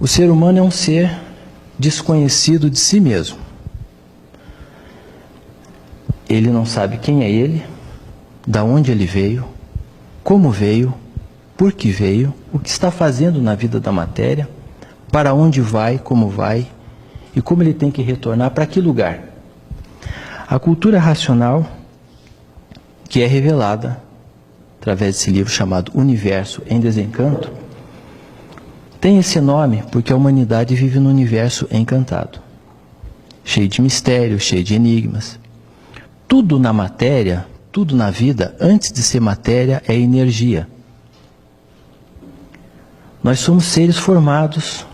O ser humano é um ser desconhecido de si mesmo. Ele não sabe quem é ele, da onde ele veio, como veio, por que veio, o que está fazendo na vida da matéria, para onde vai e como ele tem que retornar, para que lugar. A cultura racional, que é revelada através desse livro chamado Universo em Desencanto, tem esse nome porque a humanidade vive num universo encantado, cheio de mistérios, cheio de enigmas. Tudo na matéria, tudo na vida, antes de ser matéria, é energia. Nós somos seres formados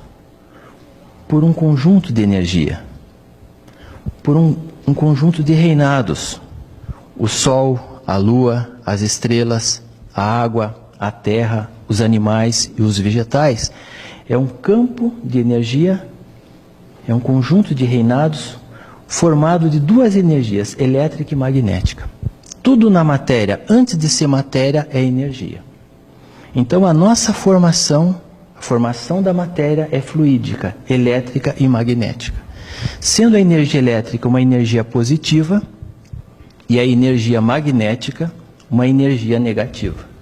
por um conjunto de energia, por um conjunto de reinados. O Sol, a Lua, as estrelas, a água, a terra, os animais e os vegetais. É um campo de energia, é um conjunto de reinados formado de duas energias, elétrica e magnética. Tudo na matéria, antes de ser matéria, é energia. Então a nossa formação, a formação da matéria é fluídica, elétrica e magnética. Sendo a energia elétrica uma energia positiva e a energia magnética uma energia negativa.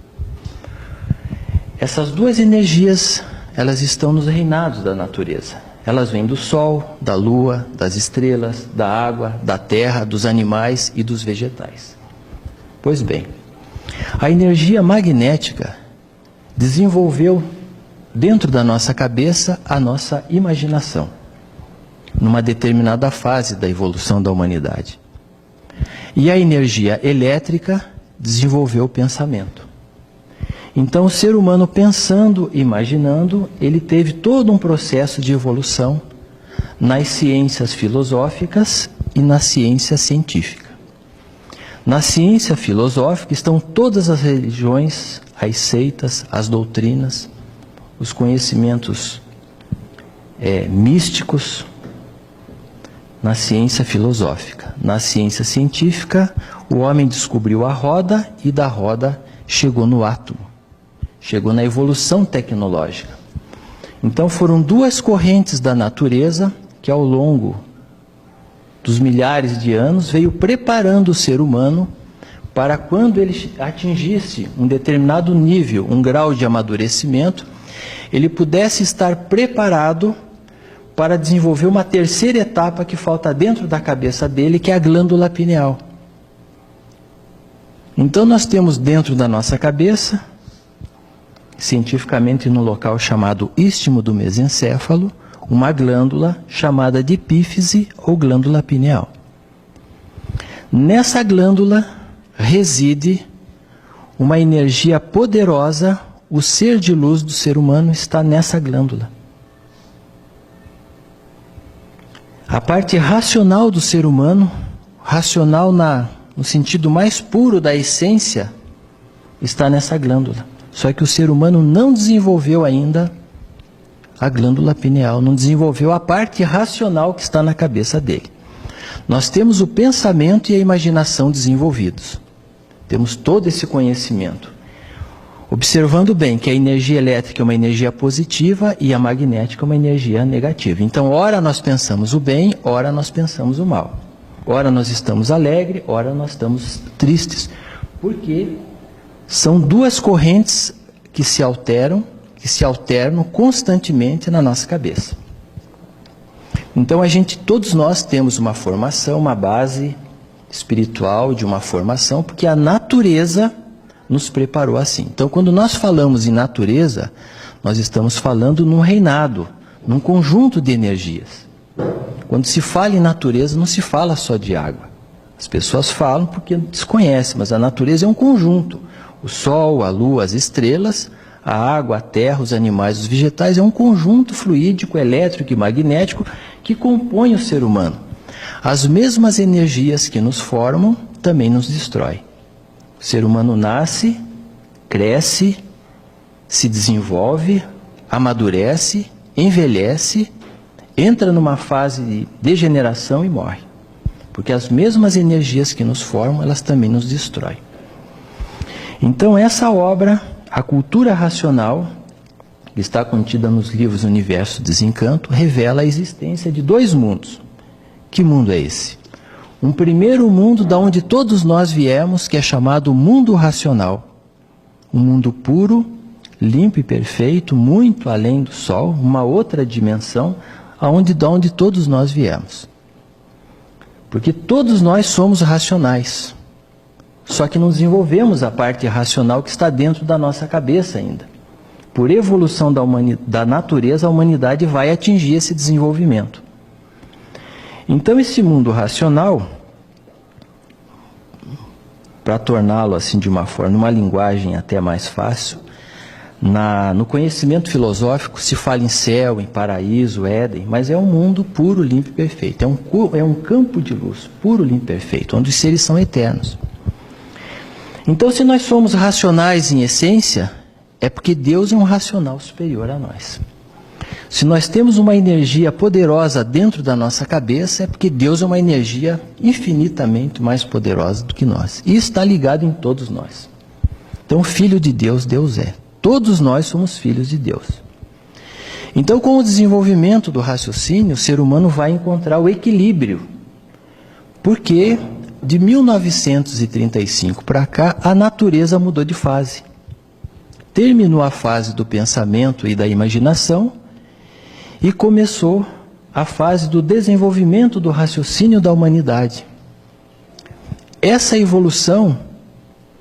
Essas duas energias, elas estão nos reinados da natureza. Elas vêm do Sol, da Lua, das estrelas, da água, da terra, dos animais e dos vegetais. Pois bem, a energia magnética desenvolveu dentro da nossa cabeça a nossa imaginação, numa determinada fase da evolução da humanidade. E a energia elétrica desenvolveu o pensamento. Então, o ser humano pensando, imaginando, ele teve todo um processo de evolução nas ciências filosóficas e na ciência científica. Na ciência filosófica estão todas as religiões, as seitas, as doutrinas, os conhecimentos místicos. Na ciência filosófica. Na ciência científica, o homem descobriu a roda e da roda chegou no átomo. Chegou na evolução tecnológica. Então foram duas correntes da natureza que ao longo dos milhares de anos veio preparando o ser humano para quando ele atingisse um determinado nível, um grau de amadurecimento, ele pudesse estar preparado para desenvolver uma terceira etapa que falta dentro da cabeça dele, que é a glândula pineal. Então nós temos dentro da nossa cabeça, cientificamente no local chamado istmo do mesencéfalo, uma glândula chamada de epífise ou glândula pineal. Nessa glândula reside uma energia poderosa, o ser de luz do ser humano está nessa glândula. A parte racional do ser humano, racional no sentido mais puro da essência, está nessa glândula. Só que o ser humano não desenvolveu ainda a glândula pineal, não desenvolveu a parte racional que está na cabeça dele. Nós temos o pensamento e a imaginação desenvolvidos. Temos todo esse conhecimento. Observando bem que a energia elétrica é uma energia positiva e a magnética é uma energia negativa. Então, ora nós pensamos o bem, ora nós pensamos o mal. Ora nós estamos alegres, ora nós estamos tristes. Porque são duas correntes que se alternam constantemente na nossa cabeça. Então, todos nós temos uma formação, uma base espiritual de uma formação, porque a natureza nos preparou assim. Então, quando nós falamos em natureza, nós estamos falando num reinado, num conjunto de energias. Quando se fala em natureza, não se fala só de água. As pessoas falam porque desconhecem, mas a natureza é um conjunto. O Sol, a Lua, as estrelas, a água, a terra, os animais, os vegetais, é um conjunto fluídico, elétrico e magnético que compõe o ser humano. As mesmas energias que nos formam também nos destroem. O ser humano nasce, cresce, se desenvolve, amadurece, envelhece, entra numa fase de degeneração e morre. Porque as mesmas energias que nos formam, elas também nos destroem. Então essa obra, a cultura racional, que está contida nos livros Universo e Desencanto, revela a existência de dois mundos. Que mundo é esse? Um primeiro mundo da onde todos nós viemos, que é chamado mundo racional. Um mundo puro, limpo e perfeito, muito além do Sol, uma outra dimensão, da onde todos nós viemos. Porque todos nós somos racionais. Só que não desenvolvemos a parte racional que está dentro da nossa cabeça ainda. Por evolução da natureza, a humanidade vai atingir esse desenvolvimento. Então, esse mundo racional, para torná-lo assim de uma forma, numa linguagem até mais fácil, no conhecimento filosófico se fala em céu, em paraíso, Éden, mas é um mundo puro, limpo e perfeito. É um campo de luz, puro, limpo e perfeito, onde os seres são eternos. Então, se nós somos racionais em essência, é porque Deus é um racional superior a nós. Se nós temos uma energia poderosa dentro da nossa cabeça, é porque Deus é uma energia infinitamente mais poderosa do que nós. E está ligado em todos nós. Então, filho de Deus, Deus é. Todos nós somos filhos de Deus. Então, com o desenvolvimento do raciocínio, o ser humano vai encontrar o equilíbrio. Porque de 1935 para cá, a natureza mudou de fase. Terminou a fase do pensamento e da imaginação e começou a fase do desenvolvimento do raciocínio da humanidade. Essa evolução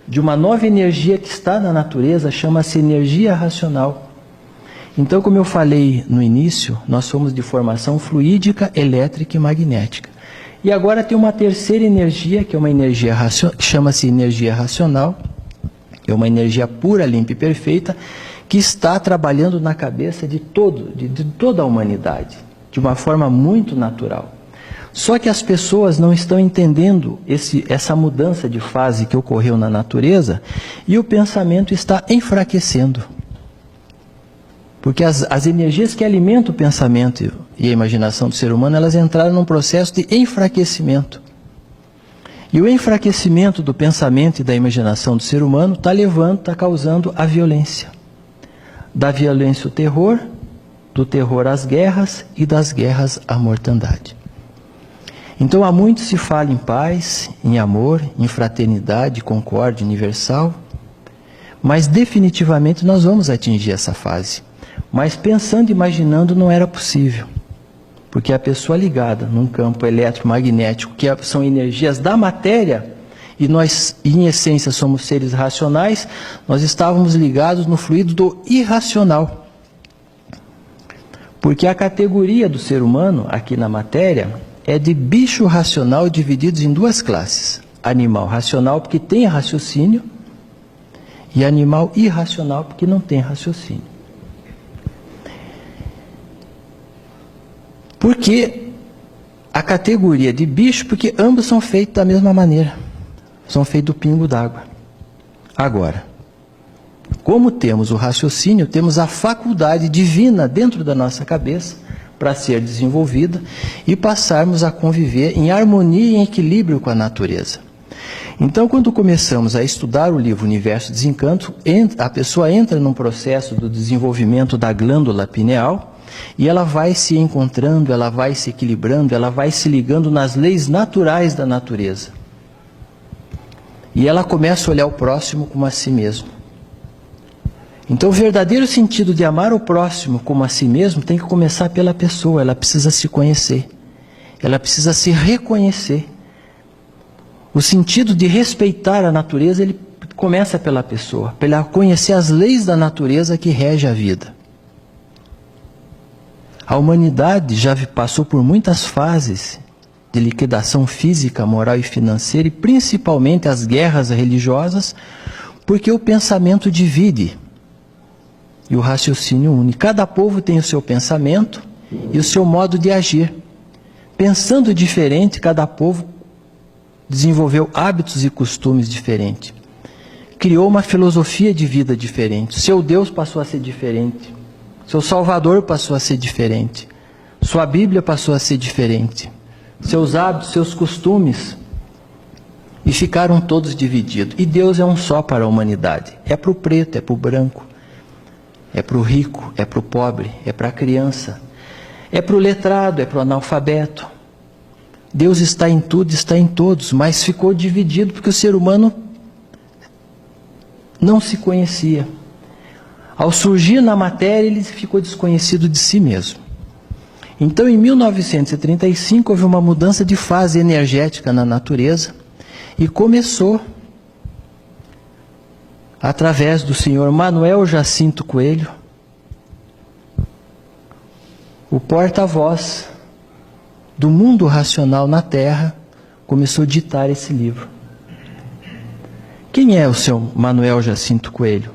de uma nova energia que está na natureza chama-se energia racional. Então, como eu falei no início, nós somos de formação fluídica, elétrica e magnética. E agora tem uma terceira energia, que é uma energia chama-se energia racional, é uma energia pura, limpa e perfeita, que está trabalhando na cabeça de toda a humanidade, de uma forma muito natural. Só que as pessoas não estão entendendo essa mudança de fase que ocorreu na natureza e o pensamento está enfraquecendo. Porque as energias que alimentam o pensamento e a imaginação do ser humano, elas entraram num processo de enfraquecimento. E o enfraquecimento do pensamento e da imaginação do ser humano está causando a violência. Da violência o terror, do terror as guerras e das guerras a mortandade. Então há muito se fala em paz, em amor, em fraternidade, concórdia universal, mas definitivamente nós vamos atingir essa fase. Mas pensando e imaginando não era possível, porque a pessoa ligada num campo eletromagnético, que são energias da matéria, e nós, em essência, somos seres racionais, nós estávamos ligados no fluido do irracional. Porque a categoria do ser humano, aqui na matéria, é de bicho racional divididos em duas classes. Animal racional, porque tem raciocínio, e animal irracional, porque não tem raciocínio. Porque a categoria de bicho, porque ambos são feitos da mesma maneira. São feitos do pingo d'água. Agora, como temos o raciocínio, temos a faculdade divina dentro da nossa cabeça para ser desenvolvida e passarmos a conviver em harmonia e em equilíbrio com a natureza. Então, quando começamos a estudar o livro Universo e Desencanto, a pessoa entra num processo do desenvolvimento da glândula pineal e ela vai se encontrando, ela vai se equilibrando, ela vai se ligando nas leis naturais da natureza. E ela começa a olhar o próximo como a si mesmo. Então, o verdadeiro sentido de amar o próximo como a si mesmo tem que começar pela pessoa. Ela precisa se conhecer. Ela precisa se reconhecer. O sentido de respeitar a natureza, ele começa pela pessoa, para ela conhecer as leis da natureza que rege a vida. A humanidade já passou por muitas fases de liquidação física, moral e financeira, e principalmente as guerras religiosas, porque o pensamento divide e o raciocínio une. Cada povo tem o seu pensamento e o seu modo de agir. Pensando diferente, cada povo desenvolveu hábitos e costumes diferentes. Criou uma filosofia de vida diferente. Seu Deus passou a ser diferente. Seu Salvador passou a ser diferente. Sua Bíblia passou a ser diferente. Seus hábitos, seus costumes. E ficaram todos divididos. E Deus é um só para a humanidade. É para o preto, é para o branco. é para o rico, é para o pobre, é para a criança, é para o letrado, é para o analfabeto. Deus está em tudo, está em todos, mas ficou dividido porque o ser humano não se conhecia. Ao surgir na matéria, ele ficou desconhecido de si mesmo. Então, em 1935, houve uma mudança de fase energética na natureza e começou, através do senhor Manuel Jacinto Coelho, o porta-voz do mundo racional na Terra, começou a ditar esse livro. Quem é o seu Manuel Jacinto Coelho?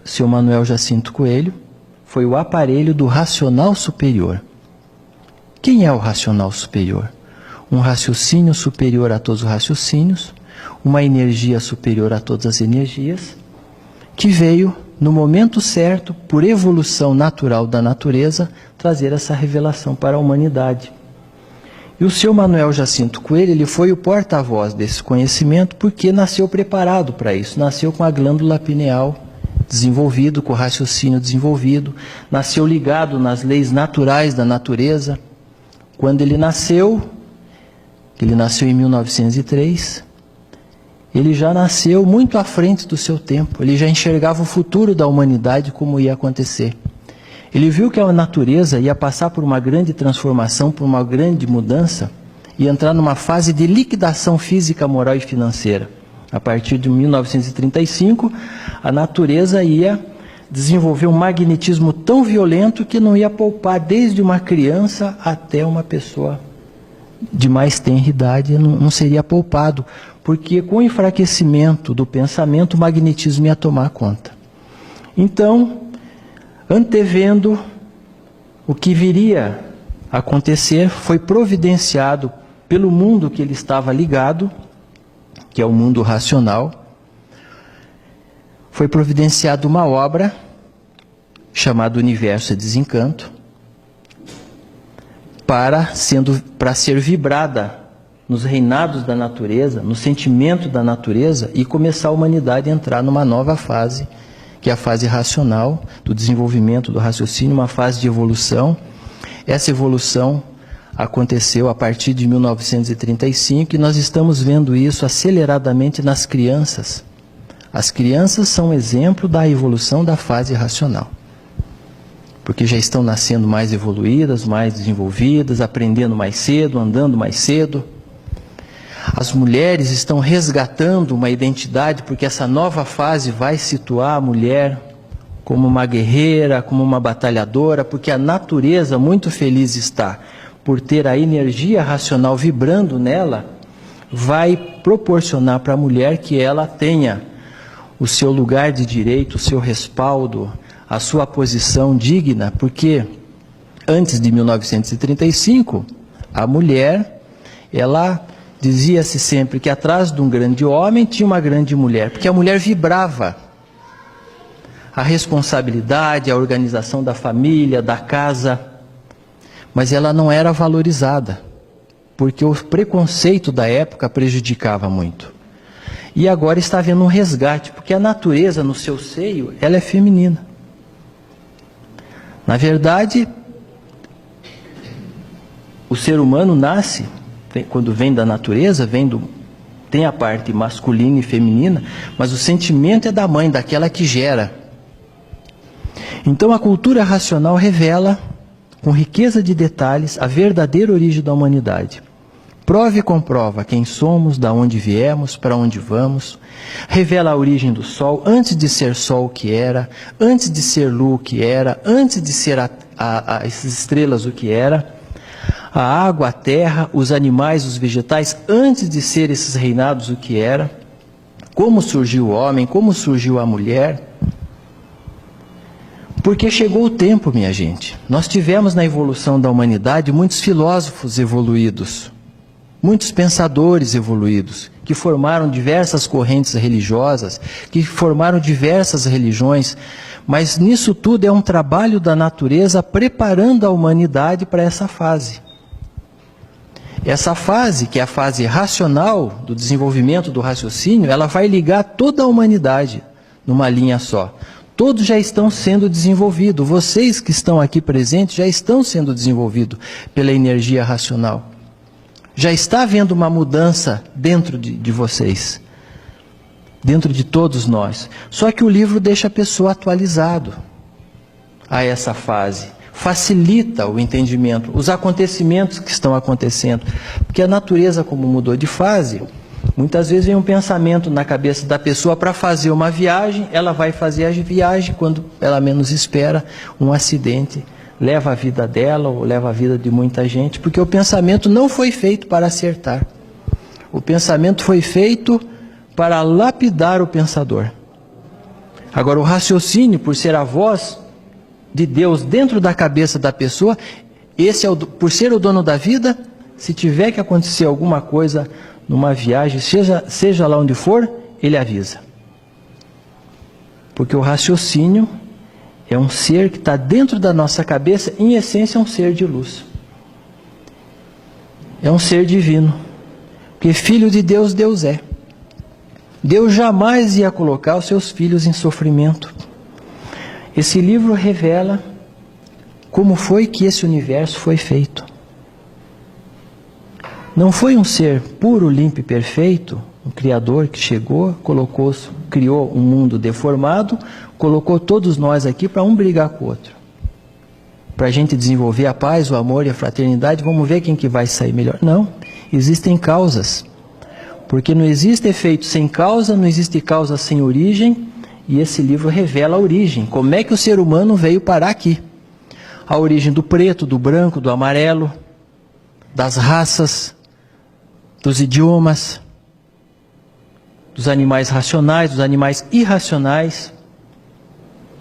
O seu Manuel Jacinto Coelho foi o aparelho do racional superior. Quem é o racional superior? Um raciocínio superior a todos os raciocínios, uma energia superior a todas as energias, que veio, no momento certo, por evolução natural da natureza, trazer essa revelação para a humanidade. E o seu Manuel Jacinto Coelho, ele foi o porta-voz desse conhecimento porque nasceu preparado para isso, nasceu com a glândula pineal desenvolvido, com o raciocínio desenvolvido, nasceu ligado nas leis naturais da natureza. Quando ele nasceu em 1903, ele já nasceu muito à frente do seu tempo, ele já enxergava o futuro da humanidade como ia acontecer. Ele viu que a natureza ia passar por uma grande transformação, por uma grande mudança, e entrar numa fase de liquidação física, moral e financeira. A partir de 1935, a natureza ia desenvolver um magnetismo tão violento que não ia poupar desde uma criança até uma pessoa de mais tenra idade, não seria poupado, porque com o enfraquecimento do pensamento, o magnetismo ia tomar conta. Então, antevendo o que viria a acontecer, foi providenciado pelo mundo que ele estava ligado, que é o mundo racional, foi providenciada uma obra chamada Universo e Desencanto, para ser vibrada nos reinados da natureza, no sentimento da natureza, e começar a humanidade a entrar numa nova fase, que é a fase racional, do desenvolvimento do raciocínio, uma fase de evolução. Essa evolução aconteceu a partir de 1935 e nós estamos vendo isso aceleradamente nas crianças. As crianças são exemplo da evolução da fase racional, porque já estão nascendo mais evoluídas, mais desenvolvidas, aprendendo mais cedo, andando mais cedo. As mulheres estão resgatando uma identidade, porque essa nova fase vai situar a mulher como uma guerreira, como uma batalhadora, porque a natureza muito feliz está por ter a energia racional vibrando nela, vai proporcionar para a mulher que ela tenha o seu lugar de direito, o seu respaldo, a sua posição digna, porque antes de 1935, a mulher, ela dizia-se sempre que atrás de um grande homem tinha uma grande mulher, porque a mulher vibrava a responsabilidade, a organização da família, da casa, mas ela não era valorizada, porque o preconceito da época prejudicava muito. E agora está havendo um resgate, porque a natureza no seu seio, ela é feminina. Na verdade, o ser humano nasce, quando vem da natureza, tem a parte masculina e feminina, mas o sentimento é da mãe, daquela que gera. Então a cultura racional revela, com riqueza de detalhes, a verdadeira origem da humanidade. Prova e comprova quem somos, da onde viemos, para onde vamos. Revela a origem do Sol, antes de ser Sol o que era, antes de ser Lua o que era, antes de ser as estrelas o que era. A água, a terra, os animais, os vegetais, antes de ser esses reinados o que era. Como surgiu o homem, como surgiu a mulher. Porque chegou o tempo, minha gente. Nós tivemos na evolução da humanidade muitos filósofos evoluídos, muitos pensadores evoluídos, que formaram diversas correntes religiosas, que formaram diversas religiões, mas nisso tudo é um trabalho da natureza preparando a humanidade para essa fase. Essa fase, que é a fase racional do desenvolvimento do raciocínio, ela vai ligar toda a humanidade numa linha só. Todos já estão sendo desenvolvidos. Vocês que estão aqui presentes já estão sendo desenvolvidos pela energia racional. Já está havendo uma mudança dentro de vocês, dentro de todos nós. Só que o livro deixa a pessoa atualizado a essa fase. Facilita o entendimento, os acontecimentos que estão acontecendo. Porque a natureza, como mudou de fase, muitas vezes vem um pensamento na cabeça da pessoa para fazer uma viagem, ela vai fazer a viagem, quando ela menos espera, um acidente leva a vida dela ou leva a vida de muita gente, porque o pensamento não foi feito para acertar. O pensamento foi feito para lapidar o pensador. Agora, o raciocínio, por ser a voz de Deus dentro da cabeça da pessoa, esse é por ser o dono da vida, se tiver que acontecer alguma coisa numa viagem, seja lá onde for, ele avisa. Porque o raciocínio é um ser que está dentro da nossa cabeça, em essência é um ser de luz. É um ser divino. Porque filho de Deus, Deus é. Deus jamais ia colocar os seus filhos em sofrimento. Esse livro revela como foi que esse universo foi feito. Não foi um ser puro, limpo e perfeito, um Criador que chegou, criou um mundo deformado, colocou todos nós aqui para um brigar com o outro. Para a gente desenvolver a paz, o amor e a fraternidade, vamos ver quem que vai sair melhor. Não, existem causas. Porque não existe efeito sem causa, não existe causa sem origem, e esse livro revela a origem. Como é que o ser humano veio parar aqui? A origem do preto, do branco, do amarelo, das raças, dos idiomas, dos animais racionais, dos animais irracionais.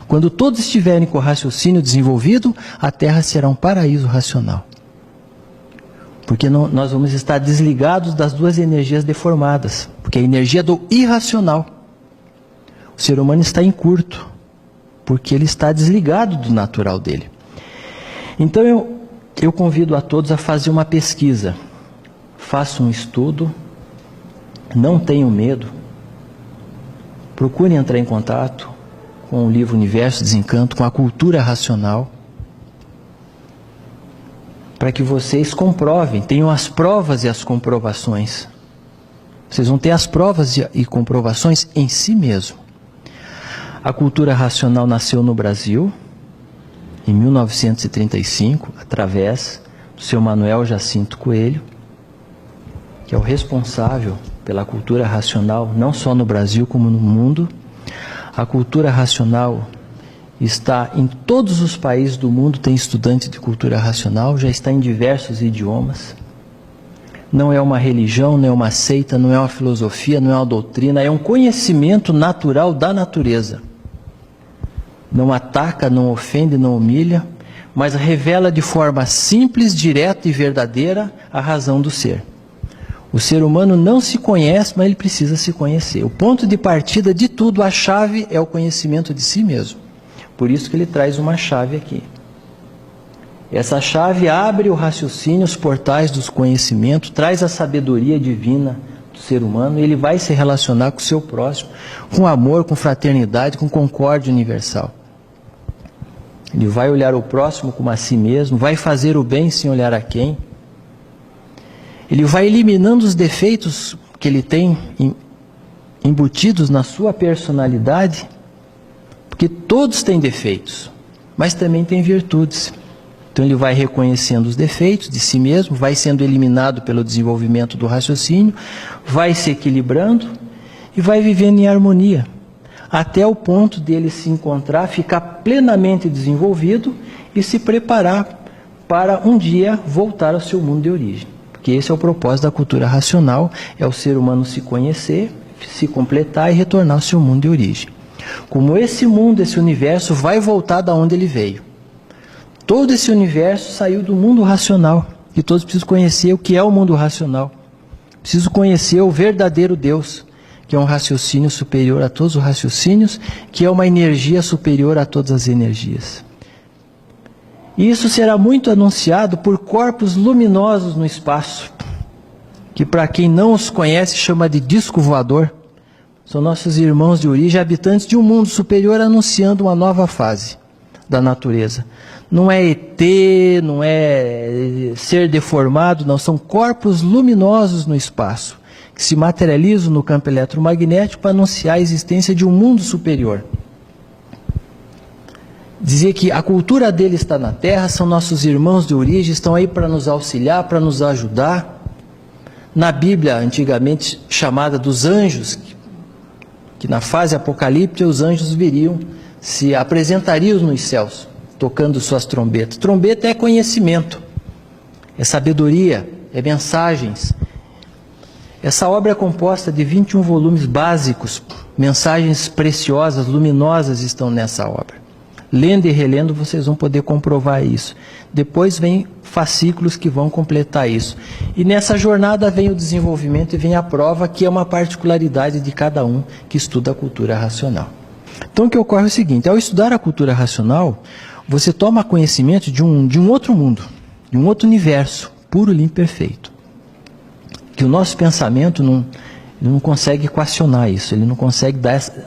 Quando todos estiverem com o raciocínio desenvolvido, a Terra será um paraíso racional. Porque nós vamos estar desligados das duas energias deformadas. Porque a energia do irracional. O ser humano está em curto, porque ele está desligado do natural dele. Então eu convido a todos a fazer uma pesquisa. Façam um estudo, não tenham medo. Procurem entrar em contato com o livro Universo Desencanto, com a cultura racional, para que vocês comprovem, tenham as provas e as comprovações. Vocês vão ter as provas e comprovações em si mesmo. A cultura racional nasceu no Brasil, em 1935, através do seu Manuel Jacinto Coelho, que é o responsável pela cultura racional, não só no Brasil como no mundo. A cultura racional está em todos os países do mundo, tem estudante de cultura racional, já está em diversos idiomas. Não é uma religião, não é uma seita, não é uma filosofia, não é uma doutrina, é um conhecimento natural da natureza. Não ataca, não ofende, não humilha, mas revela de forma simples, direta e verdadeira a razão do ser. O ser humano não se conhece, mas ele precisa se conhecer. O ponto de partida de tudo, a chave, é o conhecimento de si mesmo. Por isso que ele traz uma chave aqui. Essa chave abre o raciocínio, os portais dos conhecimentos, traz a sabedoria divina do ser humano, e ele vai se relacionar com o seu próximo, com amor, com fraternidade, com concórdia universal. Ele vai olhar o próximo como a si mesmo, vai fazer o bem sem olhar a quem. Ele vai eliminando os defeitos que ele tem embutidos na sua personalidade, porque todos têm defeitos, mas também têm virtudes. Então ele vai reconhecendo os defeitos de si mesmo, vai sendo eliminado pelo desenvolvimento do raciocínio, vai se equilibrando e vai vivendo em harmonia, até o ponto dele se encontrar, ficar plenamente desenvolvido e se preparar para um dia voltar ao seu mundo de origem. Porque esse é o propósito da cultura racional, é o ser humano se conhecer, se completar e retornar ao seu mundo de origem. Como esse mundo, esse universo vai voltar da onde ele veio. Todo esse universo saiu do mundo racional, e todos precisam conhecer o que é o mundo racional. Preciso conhecer o verdadeiro Deus, que é um raciocínio superior a todos os raciocínios, que é uma energia superior a todas as energias. E isso será muito anunciado por corpos luminosos no espaço, que para quem não os conhece chama de disco voador. São nossos irmãos de origem, habitantes de um mundo superior, anunciando uma nova fase da natureza. Não é ET, não é ser deformado, não. São corpos luminosos no espaço, que se materializam no campo eletromagnético para anunciar a existência de um mundo superior. Dizer que a cultura dele está na Terra, são nossos irmãos de origem, estão aí para nos auxiliar, para nos ajudar. Na Bíblia, antigamente chamada dos anjos, que na fase apocalíptica os anjos viriam, se apresentariam nos céus, tocando suas trombetas. Trombeta é conhecimento, é sabedoria, é mensagens. Essa obra é composta de 21 volumes básicos, mensagens preciosas, luminosas estão nessa obra. Lendo e relendo vocês vão poder comprovar isso. Depois vem fascículos que vão completar isso. E nessa jornada vem o desenvolvimento e vem a prova, que é uma particularidade de cada um que estuda a cultura racional. Então o que ocorre é o seguinte: ao estudar a cultura racional, você toma conhecimento de um outro mundo, de um outro universo, puro, limpo e perfeito. Que o nosso pensamento não consegue equacionar isso, ele não consegue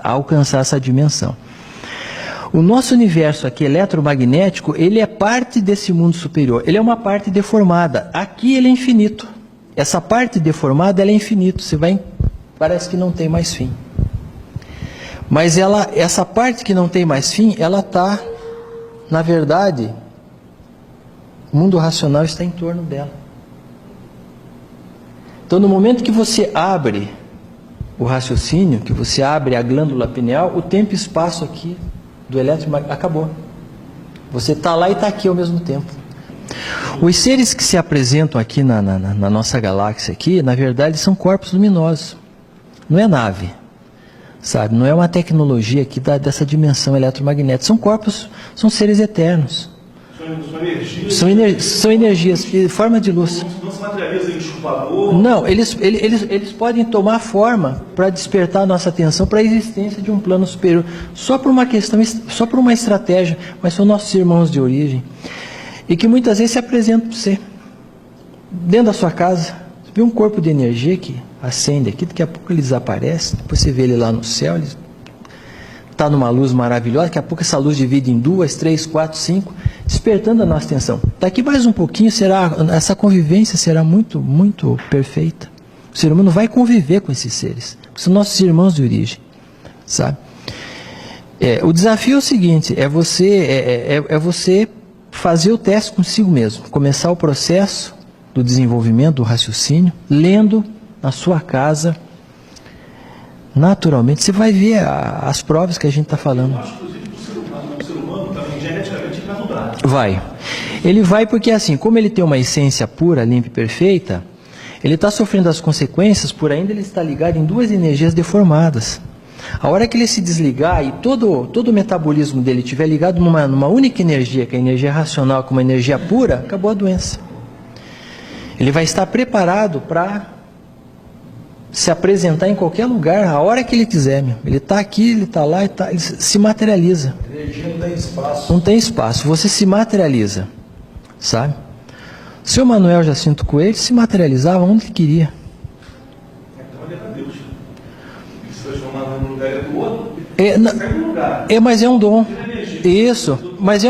alcançar essa dimensão. O nosso universo aqui eletromagnético, ele é parte desse mundo superior. Ele é uma parte deformada. Aqui ele é infinito. Essa parte deformada, ela é infinito. Parece que não tem mais fim. Mas essa parte que não tem mais fim, ela está, na verdade, o mundo racional está em torno dela. Então, no momento que você abre o raciocínio, que você abre a glândula pineal, o tempo e espaço aqui do eletromagnético acabou. Você está lá e está aqui ao mesmo tempo. Os seres que se apresentam aqui na nossa galáxia aqui, na verdade, são corpos luminosos. Não é nave, sabe? Não é uma tecnologia aqui dessa dimensão eletromagnética. São corpos, são seres eternos. São energias, forma de luz. Não se materializa em chupador? Não, eles podem tomar forma para despertar a nossa atenção para a existência de um plano superior, só por uma questão, só por uma estratégia, mas são nossos irmãos de origem, e que muitas vezes se apresentam para você, dentro da sua casa. Você vê um corpo de energia que acende aqui, daqui a pouco ele desaparece, depois você vê ele lá no céu, ele está numa luz maravilhosa, daqui a pouco essa luz divide em 2, 3, 4, 5, despertando a nossa atenção. Daqui mais um pouquinho, essa convivência será muito, muito perfeita. O ser humano vai conviver com esses seres, que são nossos irmãos de origem, sabe? O desafio é o seguinte, é você fazer o teste consigo mesmo, começar o processo do desenvolvimento do raciocínio, lendo na sua casa. Naturalmente, você vai ver as provas que a gente está falando. Eu acho, inclusive, que o ser humano também, geneticamente, vai mudar. Vai. Ele vai porque, assim, como ele tem uma essência pura, limpa e perfeita, ele está sofrendo as consequências por ainda ele estar ligado em duas energias deformadas. A hora que ele se desligar e todo o metabolismo dele estiver ligado numa única energia, que é a energia racional, com uma energia pura, acabou a doença. Ele vai estar preparado para se apresentar em qualquer lugar, a hora que ele quiser, meu. Ele está aqui, ele está lá, ele se materializa. A energia não tem espaço. Não tem espaço, você se materializa, sabe? O seu Manuel Jacinto Coelho se materializava onde ele queria. Então ele é para Deus. Ele se transformar num lugar do outro, mas é um dom. Isso, mas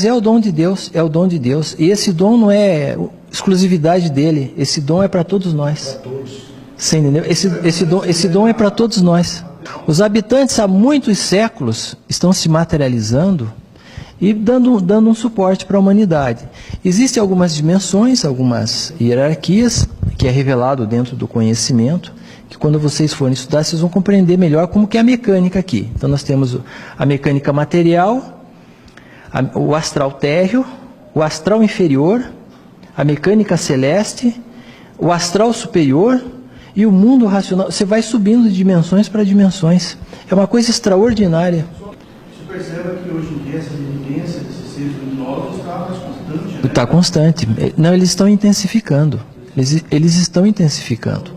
é o dom de Deus, é o dom de Deus. E esse dom não é exclusividade dele, esse dom é para todos nós. para todos. Você entendeu? Esse dom é para todos nós. Os habitantes há muitos séculos estão se materializando e dando um suporte para a humanidade. Existem algumas dimensões, algumas hierarquias, que é revelado dentro do conhecimento, que quando vocês forem estudar, vocês vão compreender melhor como que é a mecânica aqui. Então nós temos a mecânica material, o astral térreo, o astral inferior, a mecânica celeste, o astral superior e o mundo racional. Você vai subindo de dimensões para dimensões. É uma coisa extraordinária. Você percebe que hoje em dia essa evidência desses seres luminosos está mais constante, né? Está constante. Não, eles estão intensificando. Eles estão intensificando.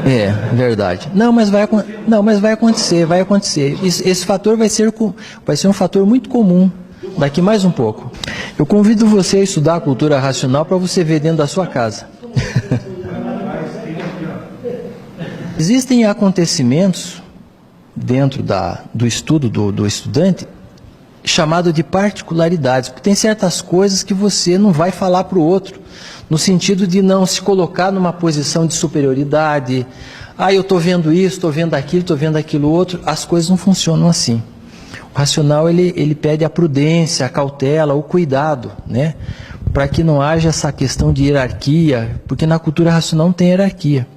É, verdade. Não, mas vai acontecer, vai acontecer. Esse fator vai ser um fator muito comum daqui mais um pouco. Eu convido você a estudar a cultura racional para você ver dentro da sua casa. Existem acontecimentos dentro do estudo do estudante chamado de particularidades, porque tem certas coisas que você não vai falar para o outro, no sentido de não se colocar numa posição de superioridade. Eu estou vendo isso, estou vendo aquilo outro. As coisas não funcionam assim. O racional, ele pede a prudência, a cautela, o cuidado, né? Para que não haja essa questão de hierarquia, porque na cultura racional não tem hierarquia.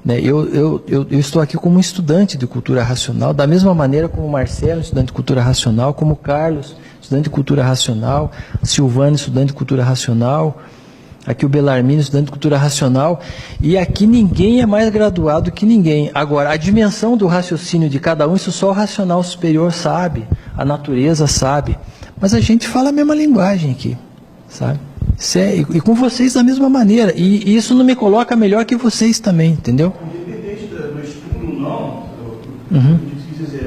Eu estou aqui como estudante de cultura racional, da mesma maneira como o Marcelo, estudante de cultura racional, como o Carlos, estudante de cultura racional, Silvano, estudante de cultura racional, aqui o Belarmino, estudante de cultura racional, e aqui ninguém é mais graduado que ninguém. Agora, a dimensão do raciocínio de cada um, isso só o racional superior sabe, a natureza sabe, mas a gente fala a mesma linguagem aqui, sabe? E com vocês da mesma maneira, e isso não me coloca melhor que vocês também, entendeu? Independente do estudo ou não,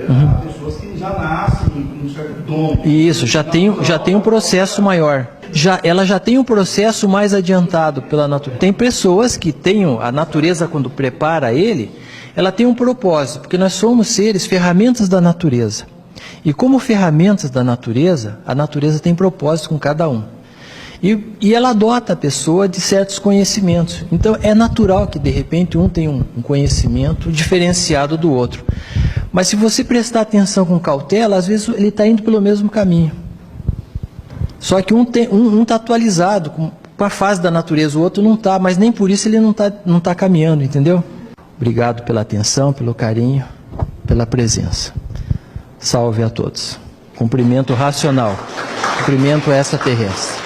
há pessoas que já nascem com um certo dom. Isso, já tem um processo maior. Ela já tem um processo mais adiantado pela natureza. Tem pessoas que têm a natureza, quando prepara ele, ela tem um propósito, porque nós somos seres, ferramentas da natureza. E como ferramentas da natureza, a natureza tem propósito com cada um. E ela adota a pessoa de certos conhecimentos. Então é natural que de repente um tem um conhecimento diferenciado do outro. Mas se você prestar atenção com cautela, às vezes ele está indo pelo mesmo caminho. Só que um está atualizado com a fase da natureza, o outro não está, mas nem por isso ele não tá caminhando, entendeu? Obrigado pela atenção, pelo carinho, pela presença. Salve a todos. Cumprimento racional, cumprimento extraterrestre.